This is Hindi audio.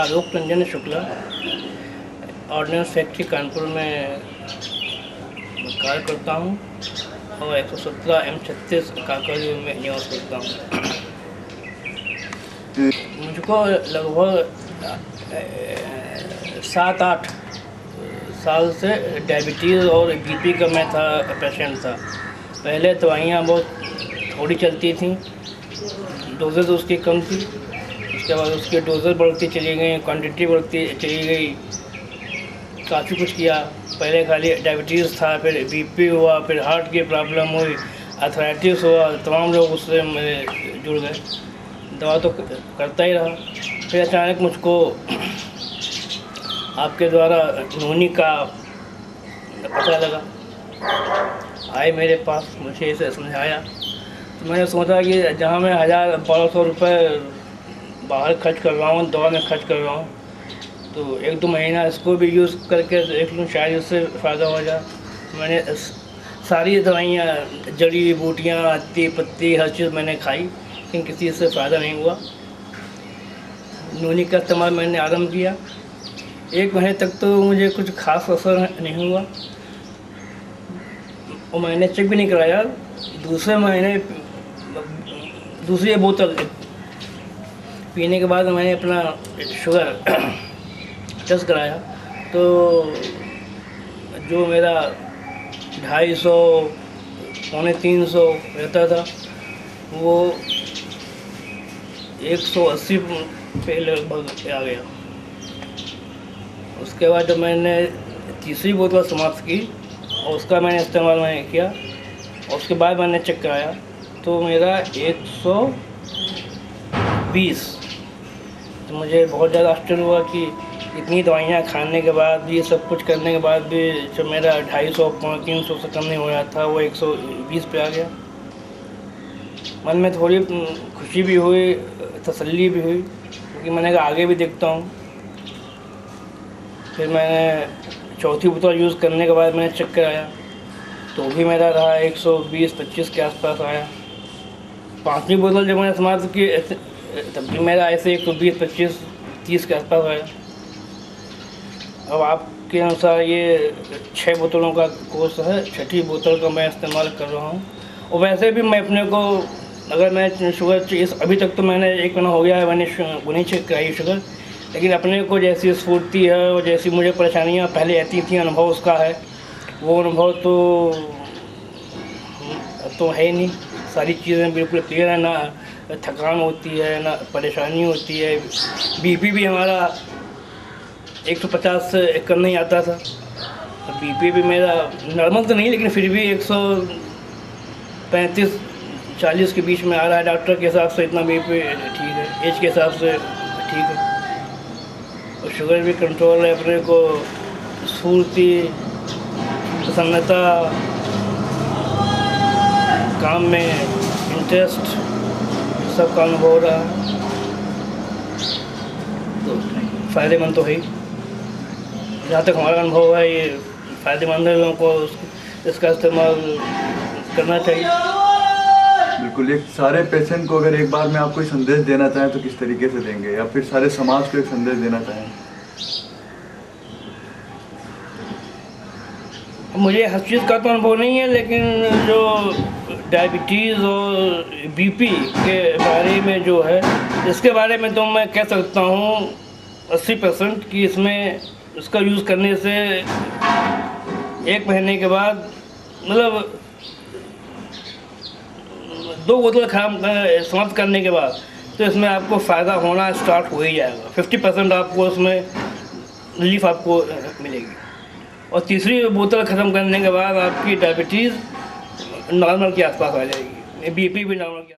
आलोक रंजन शुक्ला ऑर्डिनेंस फैक्ट्री कानपुर में कार्य करता हूँ और 117M36 काकरी में निवास करता हूँ। मुझको लगभग 7-8 साल से डायबिटीज़ और बीपी का मैं पेशेंट था। पहले दवाइयाँ बहुत थोड़ी चलती थी, डोजेज उसकी कम थी। उसके बाद उसकी डोजेज बढ़ती चली गई, क्वांटिटी बढ़ती चली गई, काफ़ी कुछ किया। पहले खाली डायबिटीज़ था, फिर बीपी हुआ, फिर हार्ट की प्रॉब्लम हुई, आर्थराइटिस हुआ, तमाम लोग उससे मेरे जुड़ गए। दवा तो करता ही रहा। फिर अचानक मुझको आपके द्वारा नोनी का पता लगा, आए मेरे पास, मुझे इसे समझाया। तो मैंने सोचा कि जहाँ मैं 1000-1200 रुपये बाहर खर्च कर रहा हूँ, दवा में खर्च कर रहा हूँ, तो 1-2 महीना इसको भी यूज़ करके देख लूँ, शायद इससे फ़ायदा हो जाए। मैंने सारी दवाइयाँ, जड़ी बूटियाँ, अत्ती पत्ती, हर चीज़ मैंने खाई, लेकिन किसी से फ़ायदा नहीं हुआ। नोनी का इस्तेमाल मैंने आरम्भ किया। 1 महीने तक तो मुझे कुछ खास असर नहीं हुआ और मैंने चेक भी नहीं कराया। दूसरे महीने दूसरी बोतल पीने के बाद मैंने अपना शुगर टेस्ट कराया, तो जो मेरा 250 पौने 300 रहता था, वो 180 पे लगभग आ गया। उसके बाद जब मैंने तीसरी बोतल समाप्त की और उसका मैंने इस्तेमाल किया और उसके बाद मैंने चेक कराया, तो मेरा 120। तो मुझे बहुत ज़्यादा आश्चर्य हुआ कि इतनी दवाइयाँ खाने के बाद, ये सब कुछ करने के बाद भी जो मेरा 250-300 से कम नहीं हो रहा था, वो 120 पे आ गया। मन में थोड़ी खुशी भी हुई, तसल्ली भी हुई, क्योंकि मैंने कहा आगे भी देखता हूँ। फिर मैंने चौथी बोतल यूज़ करने के बाद मैंने चेक कराया, तो भी मेरा रहा 120-25 के आसपास आया। 5वीं बोतल जब मैंने समाप्त की, तब भी मेरा ऐसे 120-25-30 के आसपास आया। अब आपके अनुसार ये 6 बोतलों का कोर्स है, 6ठी बोतल का मैं इस्तेमाल कर रहा हूँ। और वैसे भी मैं अपने को, अगर मैं शुगर अभी तक तो मैंने 1 महीना हो गया है, मैंने नहीं चेक कराई शुगर, लेकिन अपने को जैसी स्फूर्ति है और जैसी मुझे परेशानियाँ पहले आती थी, अनुभव उसका है, वो अनुभव तो है ही नहीं। सारी चीज़ें बिल्कुल क्लियर है, ना थकान होती है, ना परेशानी होती है। बीपी भी हमारा 150 से कम नहीं आता था। बीपी भी मेरा नॉर्मल तो नहीं, लेकिन फिर भी 135-40 के बीच में आ रहा है। डॉक्टर के हिसाब से इतना बीपी ठीक है, एज के हिसाब से ठीक है। और शुगर भी कंट्रोल है। अपने को स्फूर्ति, प्रसन्नता, काम में इंटरेस्ट, सब का अनुभव हो रहा है, तो फ़ायदेमंद तो है ही। जहाँ तक हमारा अनुभव है, ये फ़ायदेमंद है। लोगों को इसका इस्तेमाल करना चाहिए। बिल्कुल। एक सारे पेशेंट को अगर एक बार में आप कोई संदेश देना चाहें तो किस तरीके से देंगे, या फिर सारे समाज को एक संदेश देना चाहें? मुझे हर चीज़ का तो अनुभव नहीं है, लेकिन जो डायबिटीज़ और बीपी के बारे में जो है, इसके बारे में तो मैं कह सकता हूँ 80% कि इसमें इसका यूज़ करने से 1 महीने के बाद, मतलब 2 बोतल समाप्त करने के बाद, तो इसमें आपको फ़ायदा होना स्टार्ट हो ही जाएगा। 50% आपको उसमें रिलीफ आपको मिलेगी। और तीसरी बोतल ख़त्म करने के बाद आपकी डायबिटीज़ नॉर्मल के आसपास आ जाएगी, बीपी भी नॉर्मल के